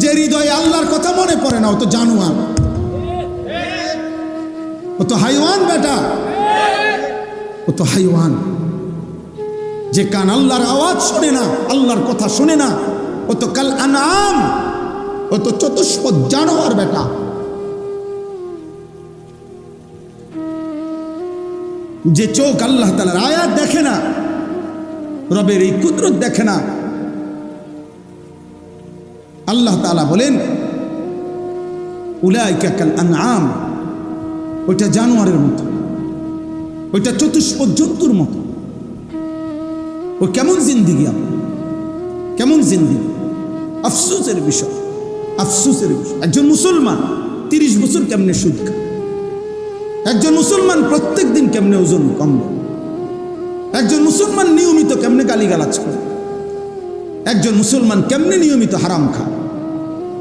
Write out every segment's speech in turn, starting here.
যে হৃদয়ে আল্লাহর কথা মনে পড়ে না ও তো জানোয়ার, ও তো হাইওয়ান বেটা, ও তো হাইওয়ান। যে কান আল্লাহর আওয়াজ শোনে না, আল্লাহর কথা শোনে না, ও তো কাল আনাম, ও তো চতুষ্পদ জানোয়ার বেটা। যে চোখ আল্লাহ তাআলার আয়াত দেখে না, রবের এই কুদরত দেখে না, আল্লাহ তাআলা বলেন উলাইকা কাল আনআম, ওইটা জানোয়ারের মতো, ওইটা চতুষ্পদ জন্তুর মতো। ও কেমন জিন্দিগি, কেমন জিন্দিগি! আফসোসের বিষয়, আফসোসের বিষয়। একজন মুসলমান 30 বছর কেমনে সুদ খায়, একজন মুসলমান প্রত্যেক দিন কেমনে ওজন কমবে, একজন মুসলমান নিয়মিত কেমনে গালিগালাজ করে, একজন মুসলমান কেমনে নিয়মিত হারাম খায়,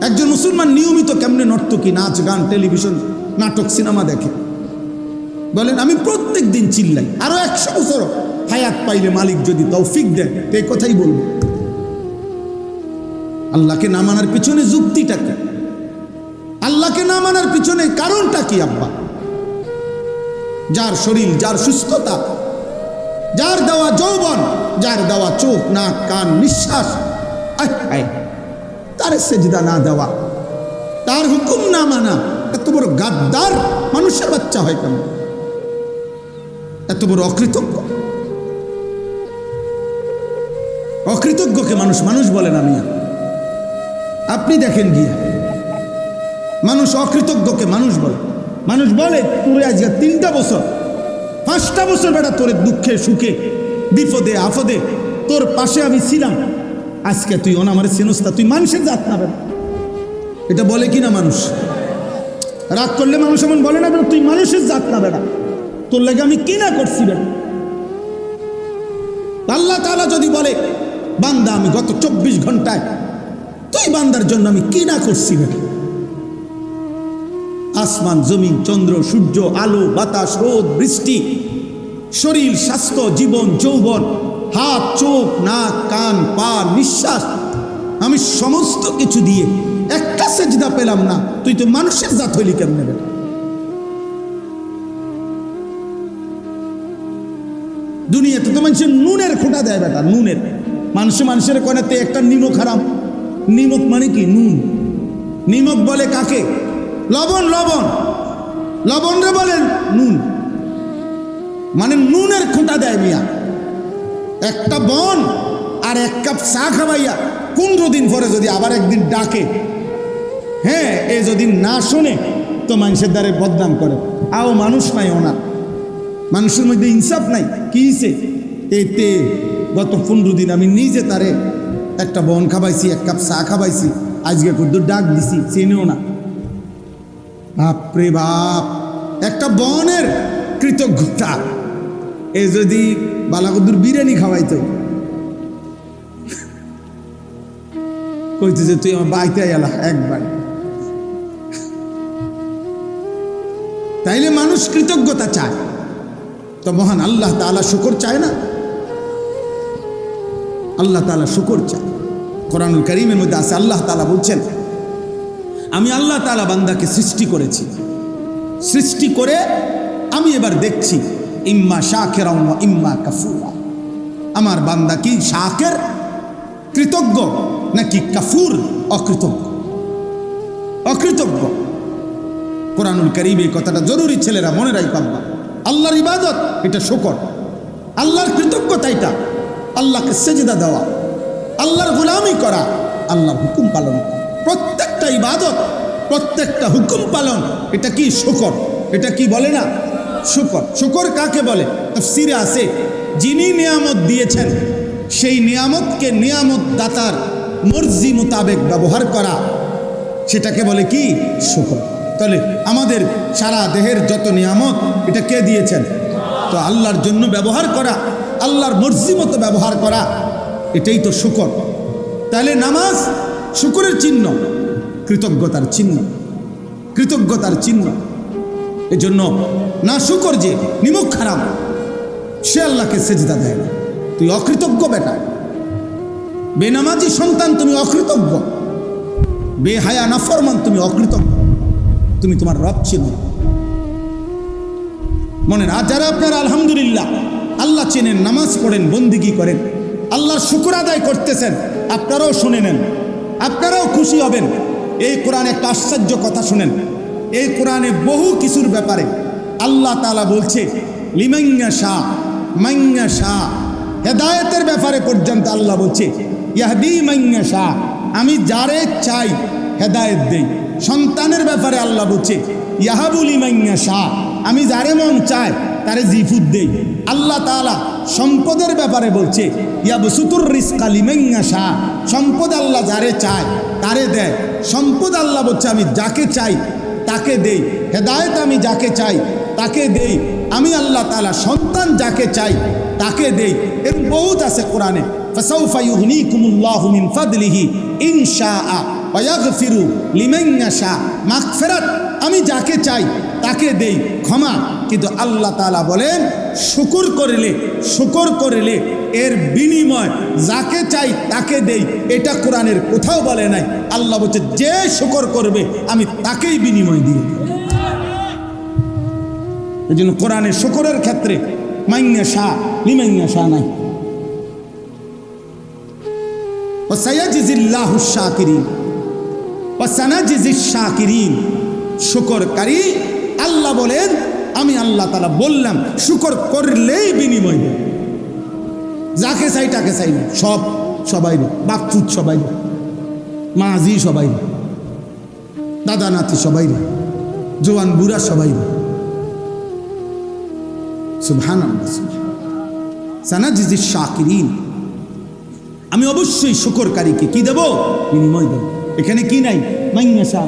একজন মুসলমান নিয়মিত কেমনে নর্তকী, নাচ গান, টেলিভিশন, নাটক, সিনেমা দেখে। বলেন আমি প্রত্যেক দিন চিল্লাই, আরো 100 বছর হায়াত পাইলে মালিক যদি তৌফিক দেন তো এই কথাই বলবো। আল্লাহকে না মানার পিছনে যুক্তিটা কি? আল্লাহকে না মানার পিছনে কারণটা কি? আব্বা, যার শরীর, যার সুস্থতা, যার দেওয়া যৌবন, যার দেওয়া চোখ, নাক, কান, নিঃশ্বাস, তার সেজদা না দেওয়া, তার হুকুম না মানা, এত বড় গাদ্দার মানুষের বাচ্চা হয় কেন? এত বড় অকৃতজ্ঞ। অকৃতজ্ঞকে মানুষ মানুষ বলে না মিয়া। আপনি দেখেন গিয়া, মানুষ অকৃতজ্ঞকে মানুষ বলে। মানুষ বলে তোরে আজকে 3টা বছর 5টা বছর বেটা তোরে দুঃখে সুখে বিপদে আপদে তোর পাশে আমি ছিলাম, আজকে তুই অনামারে চিনস না, তুই মানুষের জাত না বেটা। এটা বলে কি না মানুষ? রাগ করলে মানুষ এমন বলে না বেটা তুই মানুষের জাত না বেটা, তোর লাগে আমি কি না করছি বেটা। আল্লাহ তাআলা যদি বলে বান্দা আমি গত 24 ঘন্টায় তুই বান্দার জন্য আমি কি না করছি বেটা। আসমান, জমিন, চন্দ্র, সূর্য, আলো, বাতাস, রোদ, বৃষ্টি, শরীর, স্বাস্থ্য, জীবন, যৌবন, হাত, চোখ, নাক, কান, পা, নিঃশ্বাস, আমি সমস্ত কিছু দিয়ে একটা সেজদা পেলাম না, তুই তো মানুষের জাত হইলি কেমনে বেটা? দুনিয়াতে তো মানুষের নুনের খোঁটা দেয় বেটা, নুনের। মানুষের কোনাতে একটা নিমক হারাম। নিমক মানে কি? নুন। নিমক বলে কাকে? লবণ। লবণ, লবণ রে বলেন নুন, মানে নুনের খোঁটা দেয় মিয়া। একটা বন আর 1 কাপ চা খাওয়াইয়া 15 দিন পরে যদি আবার একদিন ডাকে, হ্যাঁ, এ যদি না শোনে তো মানুষের দ্বারে বদনাম করে। আও মানুষ নাই ওনার, মানুষের মধ্যে ইনসাফ নাই। কি হয়েছে? এতে গত 15 দিন আমি নিজে তারে একটা বন খাবাইছি, 1 কাপ চা খাবাইছি, আজকে কত ডাক দিছি, চেনেও না। বাপরে বাপ, একটা বনের কৃতজ্ঞতা। এ যদি বালাকদুর বিরিয়ানি খাওয়াইতো, কইতে যে তুই আমার বাইতে এলা একবার, তাইলে মানুষ কৃতজ্ঞতা চায়। তো মহান আল্লাহ তাআলা শুকর চায় না? আল্লাহ তাআলা শুকর চায়। কোরআনুল কারীমের মধ্যে আছে, আল্লাহ তাআলা বলছেন আমি আল্লাহ তাআলা বান্দাকে সৃষ্টি করেছি, সৃষ্টি করে আমি এবার দেখছি ইম্মা শাকিরান ওয়া ইম্মা কাফুরা। আমার বান্দা কি শাকির কৃতজ্ঞ নাকি কাফুর অকৃতজ্ঞ? অকৃতজ্ঞ। কোরআনুল কারীমে এই কথাটা জরুরি, ছেলেরা মনে রাখবা। আল্লাহর ইবাদত এটা শুকর, আল্লাহর কৃতজ্ঞতা এটা আল্লাহকে সেজদা দেওয়া, আল্লাহর গোলামি করা, আল্লাহর হুকুম পালন করা। প্রত্যেকটা ইবাদত, প্রত্যেকটা হুকুম পালন, এটা কি? শুকর। এটা কি বলে না? শুকর। শুকর কাকে বলে? তাফসীরে আছে যিনি নিয়ামত দিয়েছেন সেই নিয়ামতকে নিয়ামত দাতার মর্জি মোতাবেক ব্যবহার করা, সেটাকে বলে কি? শুকর। তাহলে আমাদের সারা দেহের যত নিয়ামত এটা কে দিয়েছেন? তো আল্লাহর জন্য ব্যবহার করা, আল্লাহর মর্জি মতো ব্যবহার করা, এটাই তো শুকর। তাহলে নামাজ শুকরের চিহ্ন, কৃতজ্ঞতার চিহ্ন, কৃতজ্ঞতার চিহ্ন। এজন্য না শুকর যে নিমক খারাপ, সে আল্লাহকে সেজদা দেয় না। তুই অকৃতজ্ঞ বেটা, বেনামাজি সন্তান, তুমি অকৃতজ্ঞ। বেহায়া নাফরমান, তুমি অকৃতজ্ঞ, তুমি তোমার রব চিনো। মনে না, যারা আপনারা আলহামদুলিল্লাহ আল্লাহ চেনেন, নামাজ পড়েন, বন্দিগি করেন, আল্লাহর শুকর আদায় করতেছেন, আপনারাও শুনে নেন, আপনারাও খুশি হবেন। এই কোরআনে একটা আশ্চর্য কথা শুনেন। এই কোরআনে বহু কিছুর ব্যাপারে আল্লাহ তাআলা বলছে লিমাইয়া শাহ মাইয়া শাহ, হেদায়েতের ব্যাপারে পর্যন্ত আল্লাহ বলছে ইয়াহদি মাইয়া শাহ, আমি যারে চাই হেদায়েত দেই। সন্তানের ব্যাপারে আল্লাহ বলছে ইয়াহাবুল ইমাইয়া শাহ, আমি যারে মন চায় তারে জিফুদ দেই। আল্লাহ তাআলা সম্পদের ব্যাপারে বলছে ইয়াবসুতুর রিজকা লিমাইয়া শাহ, সম্পদ আল্লাহ যারে চায় তারে দেয়। সম্পদ আল্লাহ বলছে আমি যাকে চাই তাকে দেই, হেদায়েত আমি যাকে চাই তাকে দেই। আমি আল্লাহ তাআলা সন্তান যাকে চাই তাকে দেই। এর বহুত আছে কোরআনে, ফাসাউফা ইউগনিকুমুল্লাহু মিন ফাদলিহি ইন শাআ ওয়া ইয়াগফিরু লিমান ইয়াশা, মাগফিরাত আমি যাকে চাই তাকে দেই, ক্ষমা। কিন্তু আল্লাহ তাআলা বলেন শুকর করলে এর বিনিময় যাকে চাই তাকে দেই। এটা কোরআনের কোথাও বলে নাই। আল্লাহ বলছে যে শুকর করবে আমি তাকেই বিনিময় দিই। এই জন্য কোরআনে শুকরের ক্ষেত্রে মাইয়া শাহ লিমাইয়া শাহ নাই। ওয়াসায়াজিল্লাহু শাকিরিন ওয়াসানাজিজ শাকিরিন, শুকরকারী আল্লাহ বলেন আমি আল্লাহ তাআলা বললাম শুকর করলেই বিনিময় দেব। যাকে চাই তাকে চাই না, সবাই বাপচুত সবাই, মাঝি সবাই, দাদা নাতি সবাই, জোয়ান বুড়া সবাই। সুবহানাল্লাহ, সানাজিজ শাকিরিন, আমি অবশ্যই শুকরকারীকে কি দেব? বিনিময় দেব। এখানে কি নাই? মাইয়া শাহ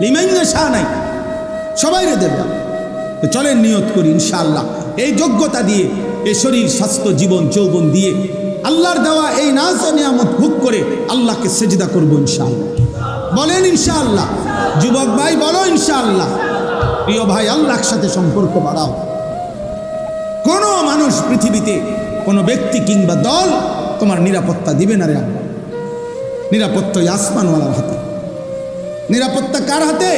লিমাইয়া শাহ নাই, সবাই রে দেব। চলেন নিয়ত করি ইনশাআল্লাহ এই যোগ্যতা দিয়ে, এই শরীর স্বাস্থ্য জীবন যৌবন দিয়ে আল্লাহর দেওয়া এই নাজ ও নিয়ামত ভোগ করে আল্লাহকে সেজদা করবো ইনশাআল্লাহ। বলেন ইনশাআল্লাহ। যুবক ভাই বলো ইনশাআল্লাহ। প্রিয় ভাই, আল্লাহর সাথে সম্পর্ক বাড়াও। কোনো মানুষ পৃথিবীতে, কোনো ব্যক্তি কিংবা দল তোমার নিরাপত্তা দিবে না রে আল্লাহ। নিরাপত্তা আসমানওয়ালার হাতে। নিরাপত্তা কার হাতে?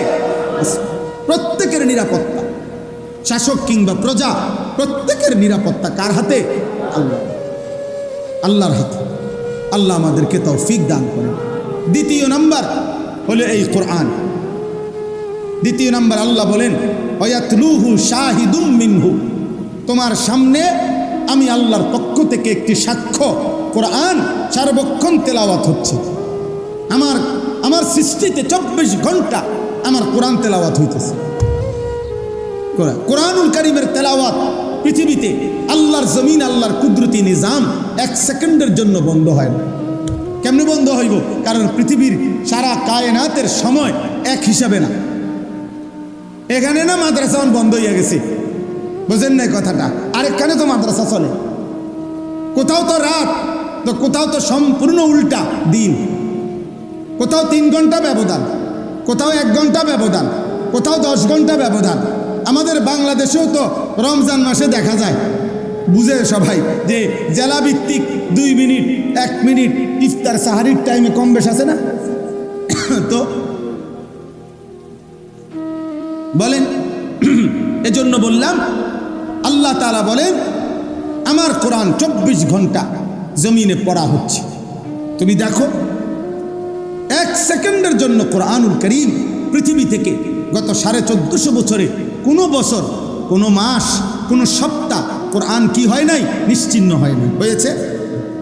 প্রত্যেকের নিরাপত্তা, শাসক কিংবা প্রজা, প্রত্যেকের নিরাপত্তা কার হাতে? আল্লাহ, আল্লাহর হাতে। আল্লাহ আমাদেরকে তৌফিক দান করেন। দ্বিতীয় নাম্বার হলো এই কোরআন। দ্বিতীয় নাম্বার আল্লাহ বলেন ওয়ায়াতলুহু শাহিদুম মিনহু, তোমার সামনে আমি আল্লাহর পক্ষ থেকে একটি সাক্ষ্য, কোরআন সার্বক্ষণ তেলাওয়াত হচ্ছে। আমার সৃষ্টিতে 24 ঘন্টা আমার কোরআন তেলাওয়াত হইতেছে। কোরআনুল কারীমের তেলাওয়াত পৃথিবীতে আল্লাহর জমিন, আল্লাহর কুদরতি নিজাম 1 সেকেন্ডের জন্য বন্ধ হয় না। কেমনে বন্ধ হইব? কারণ পৃথিবীর সারা কায়নাতের সময় এক হিসাবে না। এখানে না মাদ্রাসা বন্ধ হয়ে গেছে, বুঝেন না কথাটা? আরেকখানে তো মাদ্রাসা চলে। কোথাও তো রাত, তো কোথাও তো সম্পূর্ণ উল্টা দিন। কোথাও 3 ঘন্টা ব্যবধান, কোথাও 1 ঘন্টা ব্যবধান, কোথাও 10 ঘন্টা ব্যবধান। আমাদের বাংলাদেশেও তো রমজান মাসে দেখা যায়, বুঝে সবাই, যে জেলা ভিত্তিক 2 মিনিট 1 মিনিট ইফতার সাহারির টাইমে কম বেশ আছে না? তো বলেন, এজন্য বললাম আল্লাহ তাআলা বলেন আমার কোরআন 24 ঘন্টা জমিনে পড়া হচ্ছে। তুমি দেখো 1 সেকেন্ডের জন্য কোরআনুল কারীম পৃথিবী থেকে গত 1450 বছরে কোনো বছর, কোনো মাস, কোনো সপ্তাহ কোরআন কি হয় নাই? নিশ্চিহ্ন হয় নাই। হয়েছে?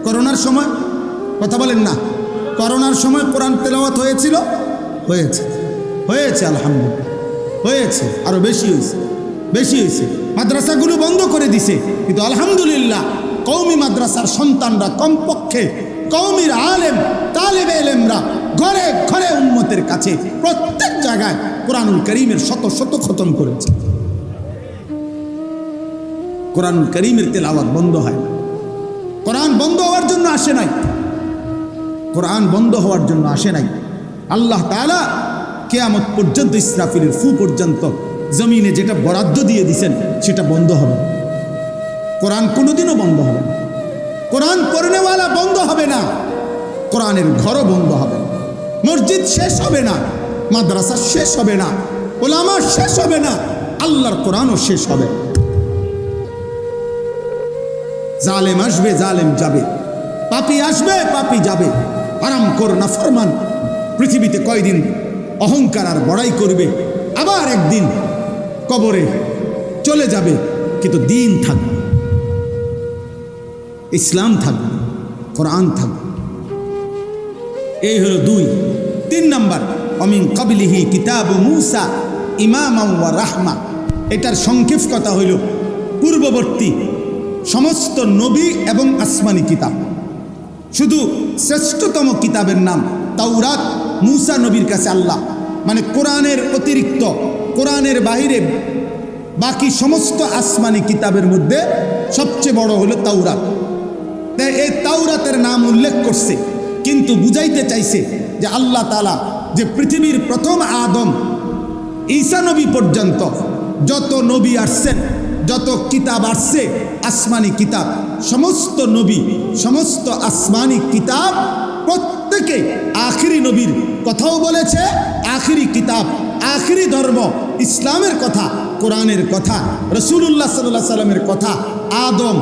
করোনার সময় কথা বলেন না, করোনার সময় কোরআন তেলাওয়াত হয়েছিল? হয়েছে, হয়েছে, আলহামদুলিল্লাহ হয়েছে। আরো বেশি হয়েছে, বেশি হয়েছে। মাদ্রাসাগুলো বন্ধ করে দিছে, কিন্তু আলহামদুলিল্লাহ কওমি মাদ্রাসার সন্তানরা, কমপক্ষে কওমির আলেম তালেবে ইলমরা ঘরে ঘরে উম্মতের কাছে প্রত্যেক জায়গায় কোরআনুল কারীমের শত শত খতম করেছে। কোরআনুল কারীমের তেলাওয়াত বন্ধ হয় না। কোরআন বন্ধ হওয়ার জন্য আসে নাই, কোরআন বন্ধ হওয়ার জন্য আসে নাই। আল্লাহ তাআলা কিয়ামত পর্যন্ত, ইসরাফিলের ফু পর্যন্ত জমিনে যেটা বরাদ্দ দিয়ে দিয়েছেন সেটা বন্ধ হবে। কোরআন কোনোদিনও বন্ধ হবে না। কোরআন পড়নেওয়ালা বন্ধ হবে না, কোরআনের ঘরও বন্ধ হবে না। মসজিদ শেষ হবে না, মাদ্রাসা শেষ হবে না, ওলামা শেষ হবে না, আল্লাহর কোরআনও শেষ হবে। জালেম আসবে, জালেম যাবে, পাপী আসবে, পাপী যাবে। হারামখোর নাফরমান পৃথিবীতে কয়দিন অহংকার আর বড়াই করবে, আবার একদিন কবরে চলে যাবে, কিন্তু দিন থাকবে, ইসলাম থাকবে, কোরআন থাকবে। এই হলো 2। 3 নাম্বার, অমিন কাবলিহি কিতাবু মূসা ইমামান ওয়া রাহমা। এটার সংক্ষেপ কথা হইল পূর্ববর্তী সমস্ত নবী এবং আসমানি কিতাব। শুধু শ্রেষ্ঠতম কিতাবের নাম তাওরাত, মূসা নবীর কাছে আল্লাহ, মানে কোরআনের অতিরিক্ত, কোরআনের বাহিরে বাকি সমস্ত আসমানি কিতাবের মধ্যে সবচেয়ে বড় হলো তাওরাত। তাই এই তাওরাতের নাম উল্লেখ করছে, কিন্তু বুঝাইতে চাইছে যে আল্লাহ তাআলা যে পৃথিবীর প্রথম আদম ঈসা নবী পর্যন্ত যত নবী আসছেন, যত কিতাব আসছে, আসমানি কিতাব, সমস্ত নবী, সমস্ত আসমানি কিতাব প্রত্যেকে আখিরি নবীর কথাও বলেছে, আখিরি কিতাব, আখিরি ধর্ম ইসলামের কথা, কোরআনের কথা, রাসূলুল্লাহ সাল্লাল্লাহু আলাইহি সাল্লামের কথা, আদম,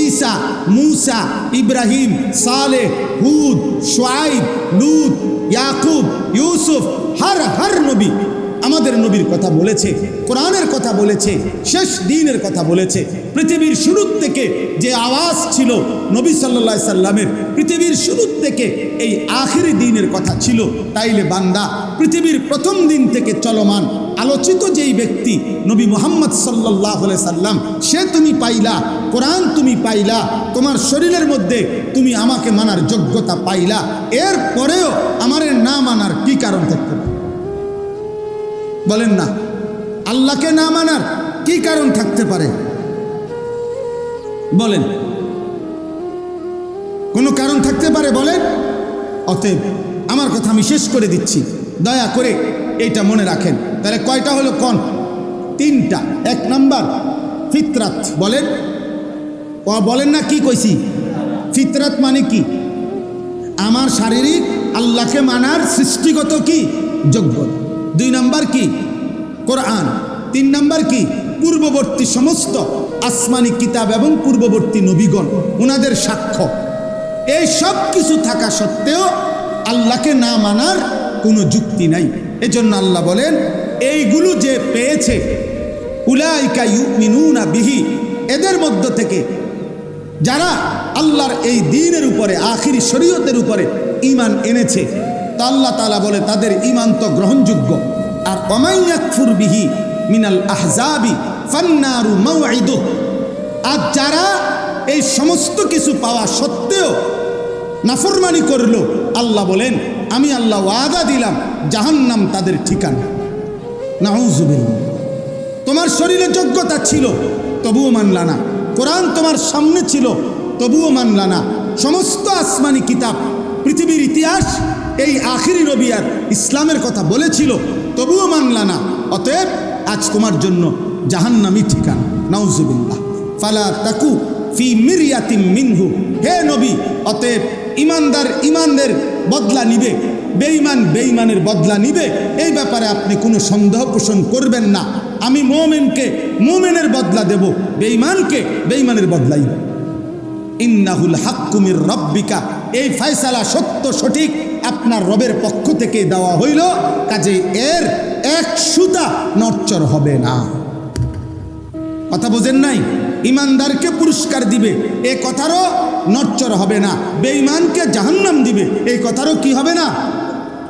ঈসা, মূসা, ইব্রাহিম, সালেহ, হুদ, শুআইব, লূত, ইয়াকুব, ইউসুফ, হর নবী আমাদের নবীর কথা বলেছে, কোরআনের কথা বলেছে, শেষ দিনের কথা বলেছে। পৃথিবীর শুরুর থেকে যে আওয়াজ ছিল নবী সাল্লাল্লাহু আলাইহি সাল্লামের, পৃথিবীর শুরুর থেকে এই আখিরি দিনের কথা ছিল। তাইলে বান্দা পৃথিবীর প্রথম দিন থেকে চলমান আলোচিত যেই ব্যক্তি নবী মুহাম্মদ সাল্লাল্লাহু আলাইহি সাল্লাম, সে তুমি পাইলা, কোরআন তুমি পাইলা, তোমার শরীরের মধ্যে তুমি আমাকে মানার যোগ্যতা পাইলা, এর পরেও আমারে না মানার কি কারণ থাকতে পারে? বলেন না, আল্লাহকে না মানার কি কারণ থাকতে পারে? বলেন, কোনো কারণ থাকতে পারে? বলেন। অতএব আমার কথা আমি শেষ করে দিচ্ছি, দয়া করে এইটা মনে রাখেন। তাহলে কয়টা হলো? কোন 3টা। 1 নাম্বার ফিতরাত। বলেন, বলেন না, কি কইছি? ফিতরাত মানে কি? আমার শারীরিক আল্লাহকে মানার সৃষ্টিগত কি যোগ্যতা। 2 নাম্বার কি? কোরআন। 3 নাম্বার কি? পূর্ববর্তী সমস্ত আসমানি কিতাব এবং পূর্ববর্তী নবীগণ, ওনাদের সাক্ষ্য। এই সব কিছু থাকা সত্ত্বেও আল্লাহকে না মানার কোনো যুক্তি নাই। এজন্য আল্লাহ বলেন, এইগুলো যে পেয়েছে, উলাইকা ইউমিনুনা বিহি, এদের মধ্য থেকে যারা আল্লাহর এই দ্বীনের উপরে, আখিরি শরীয়তের উপরে ঈমান এনেছে, তা আল্লাহ তাআলা বলে তাদের ঈমান তো গ্রহণযোগ্য। আর ওয়ামান ইয়াকফুর বিহি মিনাল আহজাবি ফান্নারু মাওঈদুহ, আর যারা এই সমস্ত কিছু পাওয়া সত্ত্বেও নাফরমানি করলো, আল্লাহ বলেন আমি আল্লাহ ওয়াদা দিলাম জাহান্নাম তাদের ঠিকানা। নাউযুবিল্লাহ। তোমার শরীরে যোগ্যতা ছিল, তবুও মানলা না। কোরআন তোমার সামনে ছিল, তবুও মানলা না। সমস্ত আসমানি কিতাব, পৃথিবীর ইতিহাস এই আখিরি নবী আর ইসলামের কথা বলেছিল, তবুও মানলা না। অতএব আজ তোমার জন্য জাহান্নামই ঠিকানা। নাউযুবিল্লাহ। ফালা তাকু ফি মিরিয়াতিম মিনহু, হে নবী, অতএব ইমানদার ইমানদের বদলা নিবে, বেঈমান বেঈমানের বদলা নিবে, এই ব্যাপারে আপনি কোনো সন্দেহ পোষণ করবেন না। আমি মুমিনকে মুমিনের বদলা দেব, বেঈমানকে বেঈমানের বদলাই দেব। ইন্নাহুল হাক্কু মির রাব্বিকা, এই ফয়সালা সত্য সঠিক আপনার রবের পক্ষ থেকে দেওয়া হইল, কাজে এর এক সুতা নড়চড় হবে না। কথা বোঝেন নাই? ইমানদারকে পুরস্কার দিবে, এ কথারও নড়চড় হবে না। বেঈমানকে জাহান্নাম দিবে, এই কথারও কি হবে না?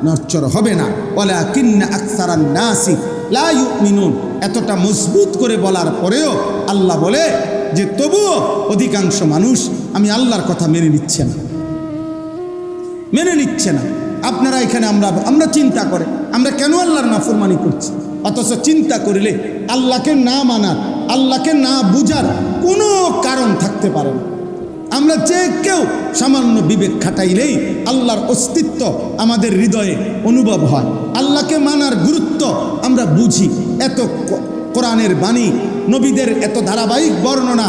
নড়চড় হবে না। ওয়ালাকিন্না আকসারান নাসি লা ইউমিনুন, এতটা মজবুত করে বলার পরেও আল্লাহ বলে যে তবুও অধিকাংশ মানুষ আমি আল্লাহর কথা মেনে নিচ্ছে না, মেনে নিচ্ছে না। আপনারা এখানে আমরা চিন্তা করে আমরা কেন আল্লাহর নাফরমানি করছি, অথচ চিন্তা করলে আল্লাহকে না মানার, আল্লাহকে না বুঝার কোনো কারণ থাকতে পারে না। আমরা যে কেউ সামান্য বিবেক খাটাইলেই আল্লাহর অস্তিত্ব আমাদের হৃদয়ে অনুভব হয়, আল্লাহকে মানার গুরুত্ব আমরা বুঝি। এত কোরআনের বাণী, নবীদের এত ধারাবাহিক বর্ণনা,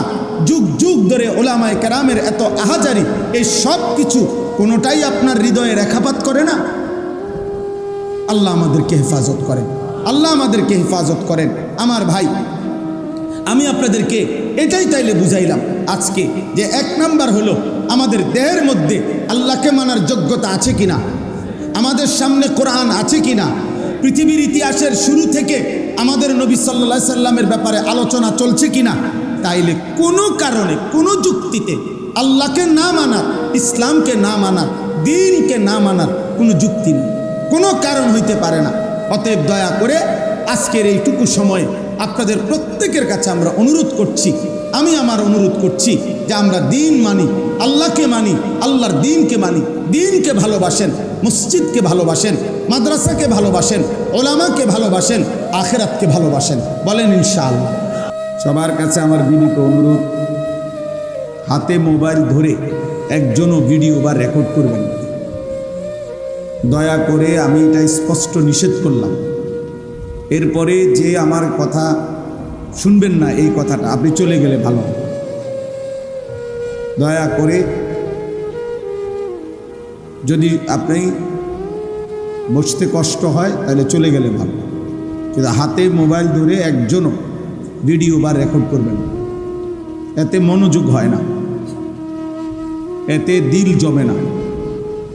যুগ যুগ ধরে ওলামায়ে কেরামের এত আহাজারি, এই সব কিছু কোনোটাই আপনার হৃদয়ে রেখাপাত করে না। আল্লাহ আমাদেরকে হেফাজত করেন, আল্লাহ আমাদেরকে হেফাজত করেন। আমার ভাই, আমি আপনাদেরকে এটাই তাইলে বুঝাইলাম আজকে যে 1 নাম্বার হলো আমাদের দেহের মধ্যে আল্লাহকে মানার যোগ্যতা আছে কিনা, আমাদের সামনে কোরআন আছে কিনা, পৃথিবীর ইতিহাসের শুরু থেকে আমাদের নবী সাল্লাল্লাহু আলাইহি সাল্লামের ব্যাপারে আলোচনা চলছে কিনা। তাইলে কোনো কারণে কোনো যুক্তিতে আল্লাহকে না মানার, ইসলামকে না মানার, দ্বীনকে না মানার কোনো যুক্তি নেই, কোনো কারণ হইতে পারে না। অতএব দয়া করে আজকের এইটুকু সময় আপনাদের প্রত্যেকের কাছে আমরা অনুরোধ করছি, আমি আমার অনুরোধ করছি যে আমরা দ্বীন মানি, আল্লাহকে মানি, আল্লাহর দ্বীনকে মানি, দ্বীনকে ভালোবাসেন, মসজিদকে ভালোবাসেন, মাদ্রাসাকে ভালোবাসেন, ওলামাকে ভালোবাসেন, আখিরাতকে ভালোবাসেন। বলেন ইনশাআল্লাহ। সবার কাছে আমার বিনীত অনুরোধ, হাতে মোবাইল ধরে একজনও ভিডিও বা রেকর্ড করবেন না। দয়া করে, আমি এটা স্পষ্ট নিষেধ করলাম। এরপরে যে আমার কথা শুনবেন না, এই কথাটা আপনি চলে গেলে ভালো। দয়া করে, যদি আপনি বসতে কষ্ট হয় তাহলে চলে গেলে ভালো, কিন্তু হাতে মোবাইল ধরে একজনও ভিডিও বা রেকর্ড করবেন, এতে মনোযোগ হয় না, এতে দিল জমে না,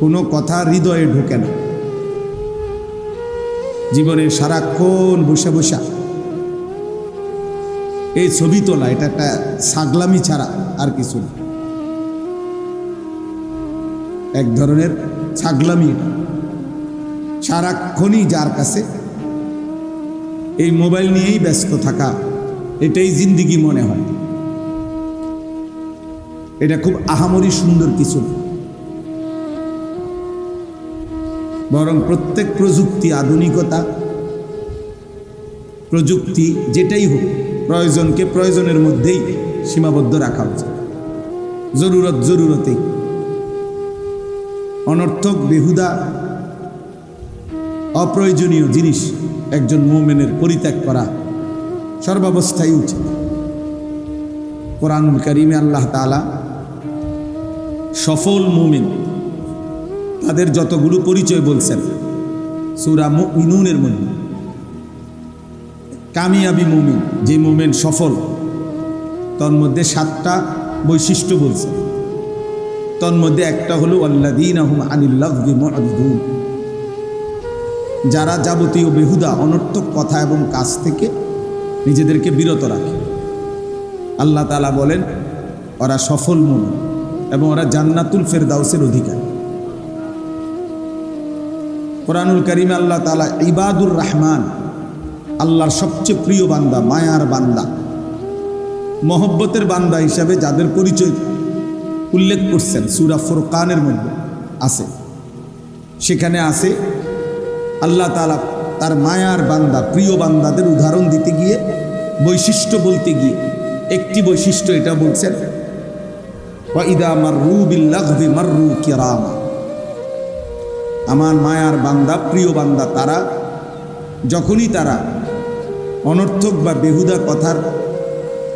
কোনো কথা হৃদয়ে ঢোকে না। জীবনের সারাক্ষণ বসে বসা এই ছবি তোলা, এটা একটা ছাগলামি ছাড়া আর কিছু না, এক ধরনের ছাগলামি। সারাক্ষণই যার কাছে এই মোবাইল নিয়েই ব্যস্ত থাকা, এটাই জিন্দিগি মনে হয়। এটা খুব আহামরি সুন্দর কিছু না, বরং প্রত্যেক প্রযুক্তি, আধুনিকতা, প্রযুক্তি যেটাই হোক, প্রয়োজনকে প্রয়োজনের মধ্যেই সীমাবদ্ধ রাখা উচিত। জরুরতেই অনর্থক, বেহুদা, অপ্রয়োজনীয় জিনিস একজন মুমিনের পরিত্যাগ করা সর্বাবস্থায় উচিত। কোরআনুল কারীমে আল্লাহ তাআলা সফল মুমিন তাদের যতগুলো পরিচয় বলছেন সূরা মুমিনুনের মধ্যে, কামিয়াবি মুমিন, যে মুমিন সফল, তার মধ্যে 7টা বৈশিষ্ট্য বলছেন। তার মধ্যে একটা হলো আল্লাযীনা হুম আনিল লাগবি মু'রিদুন, যারা যাবতীয় বেহুদা অনর্থক কথা এবং কাজ থেকে নিজেদেরকে বিরত রাখে। আল্লাহ তাআলা বলেন ওরা সফল মুমিন এবং ওরা জান্নাতুল ফেরদাউসের অধিকারী। কোরআনুল কারীমে আল্লাহ তাআলা ইবাদুর রহমান, আল্লাহর সবচেয়ে প্রিয় বান্দা, মায়ার বান্দা, মহব্বতের বান্দা হিসাবে যাদের পরিচয় উল্লেখ করছেন সূরা ফুরকানের মধ্যে আছে। সেখানে আছে আল্লাহ তাআলা তার মায়ার বান্দা, প্রিয় বান্দাদের উদাহরণ দিতে গিয়ে, বৈশিষ্ট্য বলতে গিয়ে একটি বৈশিষ্ট্য এটা বলছেন, ওয়া ইদা মাররু বিল লাগবি মাররু কিরামা। আমার মায়ার বান্দা, প্রিয় বান্দা তারা যখনই তারা অনর্থক বা বেহুদা কথার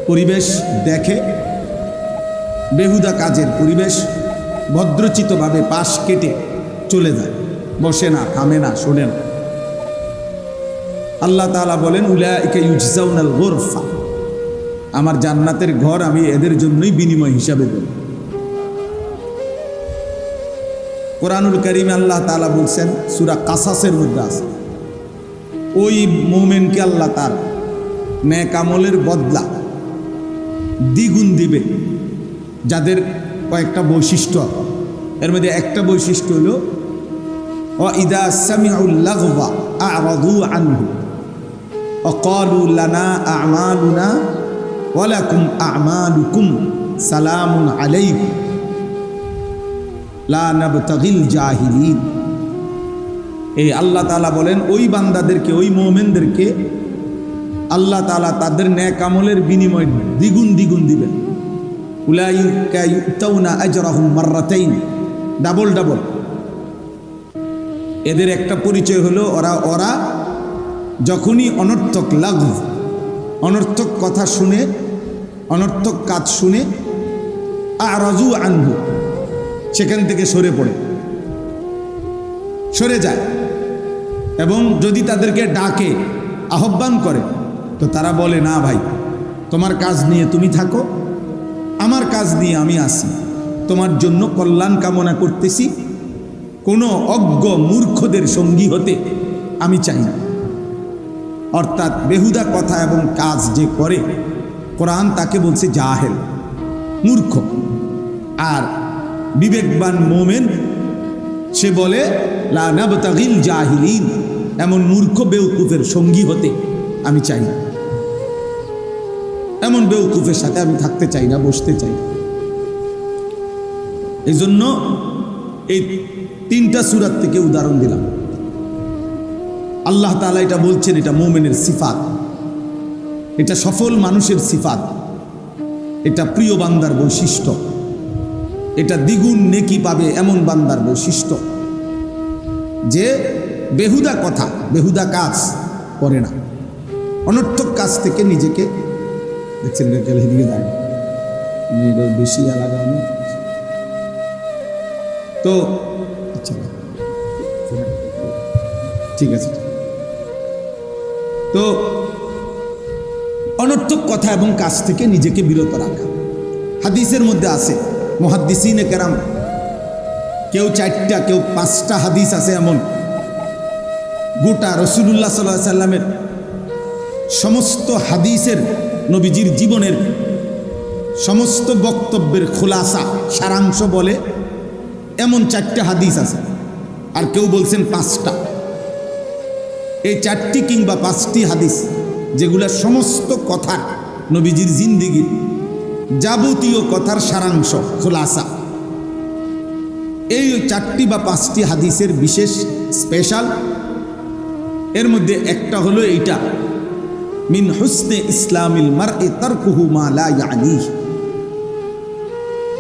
পরিবেশ দেখে, বেহুদা কাজের পরিবেশ, ভদ্রচিতভাবে পাশ কেটে চলে যায়, বসে না, থামে না, শোনে না। আল্লাহ তাআলা বলেন উলাইকা ইউজজাউনাল গুরফা, আমার জান্নাতের ঘর আমি এদের জন্যই বিনিময় হিসাবে দেব। কোরআনুল কারীমে আল্লাহ তাআলা বলছেন সূরা কাসাসের মধ্যে আছে, ওই মুমিনকে আল্লাহ তার নেক আমলের বদলা দ্বিগুণ দিবে, যাদের কয়েকটা বৈশিষ্ট্য। এর মধ্যে একটা বৈশিষ্ট্য হলো ওয়া ইদা সামিউল লাগওয়া আ'রাদু আনহু ওয়া ক্বালু লানা আ'মালুনা ওয়া লাকুম আ'মালুকুম সালামুন আলাইকুম লা নাবতাগিল জাহিলিন। এই আল্লাহ তাআলা বলেন ওই বান্দাদেরকে, ওই মুমিনদেরকে আল্লাহ তাআলা তাদের নেক আমলের বিনিময় দ্বিগুণ দ্বিগুণ দিবেন। উলাইকা ইউতাউনা আজরাহুম মাররাতাইন, ডাবল ডাবল। এদের একটা পরিচয় হলো ওরা যখনই অনর্থক লাগব, অনর্থক কথা শুনে, অনর্থক কাজ শুনে, আ'রাজু আনহু, সেখান থেকে সরে পড়ে, সরে যায়। এবং যদি তাদেরকে ডাকে, আহ্বান করে, তো তারা বলে না ভাই, তোমার কাজ নিয়ে তুমি থাকো, আমার কাজ নিয়ে আমি আসি, তোমার জন্য কল্যাণ কামনা করতেছি, কোনো অজ্ঞ মূর্খদের সঙ্গী হতে আমি চাই না। অর্থাৎ বেহুদা কথা এবং কাজ যে করে, কোরআন তাকে বলছে জাহেল, মূর্খ। আর বিবেকবান মোমেন সে বলে লা নাবতাগিল জাহিলিন, এমন মূর্খ বেউকুফের সঙ্গী হতে আমি চাই না, এমন বেউকুফের সাথে আমি থাকতে চাই না, বসতে চাই না। এই জন্য এই 3টা সূরা থেকে উদাহরণ দিলাম। আল্লাহ তাআলা এটা বলছেন, এটা মুমিনের সিফাত, এটা সফল মানুষের সিফাত, এটা প্রিয় বান্দার বৈশিষ্ট্য, এটা দ্বিগুণ নেকি পাবে এমন বান্দার বৈশিষ্ট্য যে বেহুদা কথা, বেহুদা কাজ করে না, অনর্থক কাজ থেকে নিজেকে, দেখছেন এদিকে দাঁড়িয়ে বেশি লাগানো তো আচ্ছা ঠিক আছে। তো অনর্থক কথা এবং কাজ থেকে নিজেকে বিরত রাখা। হাদিসের মধ্যে আছে, মুহাদ্দিসিনে কেরাম কেউ 4টা কেউ 5টা হাদিস আছে এমন, গোটা রাসূলুল্লাহ সাল্লাল্লাহু আলাইহি সাল্লামের সমস্ত হাদিসের, নবীজির জীবনের সমস্ত বক্তব্যের খুলাসা, সারাংশ বলে এমন 4টা হাদিস আছে। আর কেউ বলছেন 5টা। এই 4টি কিংবা 5টি হাদিস যেগুলা সমস্ত কথার, নবীজির জিন্দেগির যাবতীয় কথার সারাংশ, খুলাসা, এই 4টি বা 5টি হাদিসের বিশেষ স্পেশাল। এর মধ্যে একটা হলো এইটা, মিন হুসনে ইসলামিল মারই তারকুহু মা লা ইয়ানি।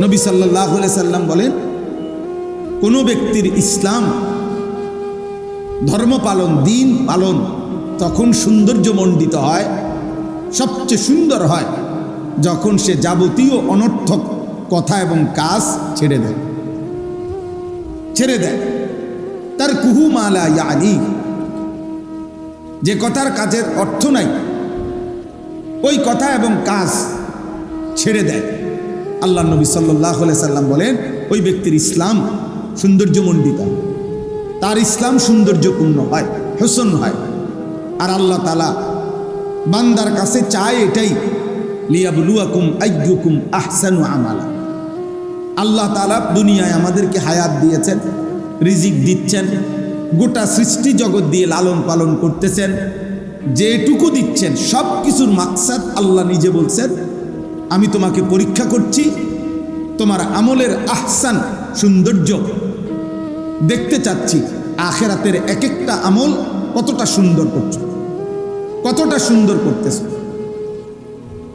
নবী সাল্লাল্লাহু আলাইহি সাল্লাম বলেন, কোনো ব্যক্তির ইসলাম, ধর্ম পালন, দিন পালন তখন সৌন্দর্যমণ্ডিত হয়, সবচেয়ে সুন্দর হয় যখন সে যাবতীয় অনর্থক কথা এবং কাজ ছেড়ে দেয়, ছেড়ে দেয়। তার কুহু মালা ইয়ানি, যে কথার কাজের অর্থ নাই, ওই কথা এবং কাজ ছেড়ে দেয়। আল্লাহ নবী সাল্লাল্লাহু আলাইহি সাল্লাম বলেন, ওই ব্যক্তির ইসলাম সৌন্দর্যমণ্ডিত, তার ইসলাম সৌন্দর্যপূর্ণ হয়, হোসন হয়। আর আল্লাহ তাআলা বান্দার কাছে চায় এটাই, লিয়াবলুয়াকুম আইয়ুকুম আহসানু আমালা। আল্লাহ তাআলা দুনিয়ায় আমাদেরকে হায়াত দিয়েছেন, রিজিক দিচ্ছেন, গোটা সৃষ্টি জগৎ দিয়ে লালন পালন করতেছেন, যেটুকু দিচ্ছেন সব কিছুর মাকসাদ আল্লাহ নিজে বলছেন, আমি তোমাকে পরীক্ষা করছি, তোমার আমলের আহসান, সৌন্দর্য দেখতে চাচ্ছি, আখিরাতের এক একটা আমল কতটা সুন্দর করছো, কতটা সুন্দর করতেছ।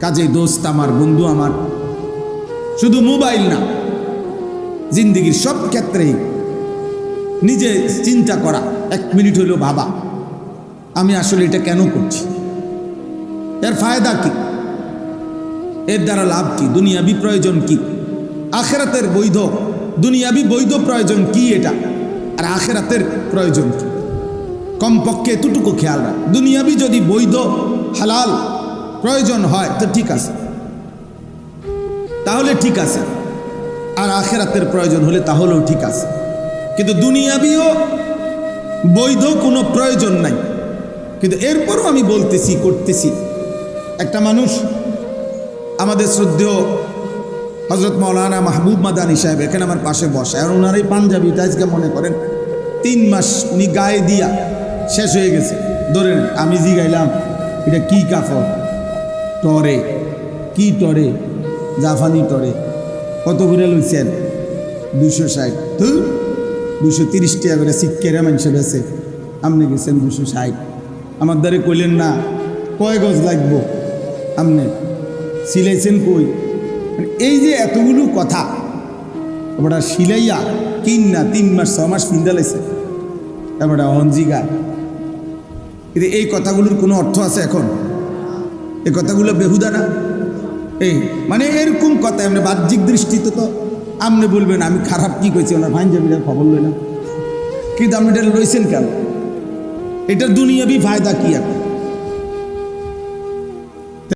কাজেই দোস্ত আমার, বন্ধু আমার, শুধু মোবাইল না, জিন্দেগির সব ক্ষেত্রেই নিজে চিন্তা করা, 1 মিনিট হইলেও ভাবা, আমি আসলে এটা কেন করছি, এর ফায়দা কি, এর দ্বারা লাভ কি, দুনিয়াবি প্রয়োজন কি, আখিরাতের বৈধ, দুনিয়াবি বৈধ প্রয়োজন কি এটা, আর আখিরাতের প্রয়োজন কি। কমপক্ষে এতটুকু খেয়াল রাখ, দুনিয়াবি যদি বৈধ হালাল প্রয়োজন হয় তো ঠিক আছে, তাহলে ঠিক আছে, আর আখিরাতের প্রয়োজন হলে তাহলেও ঠিক আছে। কিন্তু দুনিয়াবিও বৈধ কোনো প্রয়োজন নাই, কিন্তু এরপরও আমি বলতেছি, করতেছি। একটা মানুষ, আমাদের শ্রদ্ধেয় হযরত মাওলানা মাহবুব মাদানী সাহেব এখানে আমার পাশে বসে, আর ওনার এই পাঞ্জাবিটা আজকে মনে করেন 3 মাস উনি গায়ে দিয়া শেষ হয়ে গেছে। ধরেন আমি জিগাইলাম এটা কি কাপড়, টরে, কি টরে, জাফানি টরে, কত করে লইছেন? 260। তো 230 টাকা করে শিক্ষেরা মানুষে বেছে, আপনি গেছেন 260। আমার দ্বারে কইলেন না কয় গজ লাগবো, আপনি সিলাইছেন কই? এই যে এতগুলো কথা, ওটা সিলাইয়া কিন না 3 মাস 6 মাস পিন্দালাইছে, তারপরে অঞ্জিগা। কিন্তু এই কথাগুলোর কোনো অর্থ আছে এখন? এই কথাগুলো বেহুদা না? এই মানে এরকম কথা, এমনি বাহ্যিক দৃষ্টিতে তো আপনি বলবেন আমি খারাপ কি কইছি, ওনার পাঞ্জাবিটার খবর লইলাম, কিন্তু আপনি এটা লইছেন কেন? এটার দুনিয়াবি ফায়দা কি আর?